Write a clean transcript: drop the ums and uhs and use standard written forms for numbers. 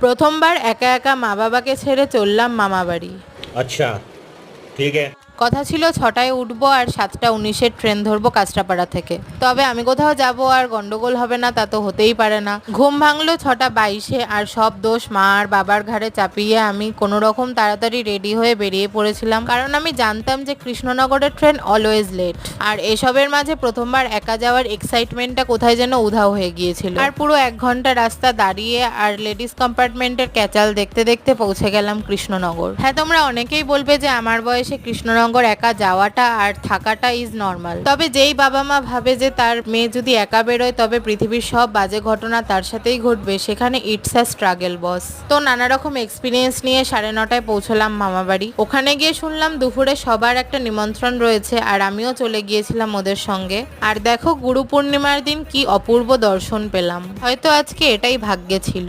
প্রথমবার একা একা মা বাবাকে ছেড়ে চললাম মামা বাড়ি। अच्छा ठीक है। কথা ছিল 6টায় উঠবো আর 7টা 19-এর ট্রেন ধরবো কাঁচরাপাড়া থেকে। তবে আমি কোথাও যাব আর গন্ডগোল হবে না তা তো হতেই পারে না। ঘুম ভাঙলো 6টা 22-এ আর সব দোষ মা আর বাবার ঘাড়ে চাপিয়ে আমি কোনো রকম তাড়াতাড়ি রেডি হয়ে বেরিয়ে পড়েছিলাম, কারণ আমি জানতাম যে কৃষ্ণনগরের ট্রেন অলওয়েজ লেট। আর এসবের মাঝে প্রথমবার একা যাওয়ার এক্সাইটমেন্টটা কোথায় যেন উধাও হয়ে গিয়েছিল। আর পুরো 1 ঘন্টা রাস্তা দাঁড়িয়ে আর লেডিস কম্পার্টমেন্টের ক্যাচাল দেখতে দেখতে পৌঁছে গেলাম কৃষ্ণনগর। হ্যাঁ, তোমরা অনেকেই বলবে যে আমার বয়সে কৃষ্ণনগর একা যাওয়াটা আর থাকাটা ইজ নর্মাল। তবে যেই বাবা মা ভাবে যে তার মেয়ে যদি একা বেরোয় তবে পৃথিবীর সব বাজে ঘটনা তার সাথেই ঘটবে, সেখানে ইটস আ স্ট্রাগল বস। তো নানা রকম এক্সপিরিয়েন্স নিয়ে 9:30টায় পৌঁছলাম মামা বাড়ি। ওখানে গিয়ে শুনলাম দুপুরে সবার একটা নিমন্ত্রণ রয়েছে আর আমিও চলে গিয়েছিলাম ওদের সঙ্গে। আর দেখো, গুরু পূর্ণিমার দিন কি অপূর্ব দর্শন পেলাম। হয়তো আজকে এটাই ভাগ্যে ছিল।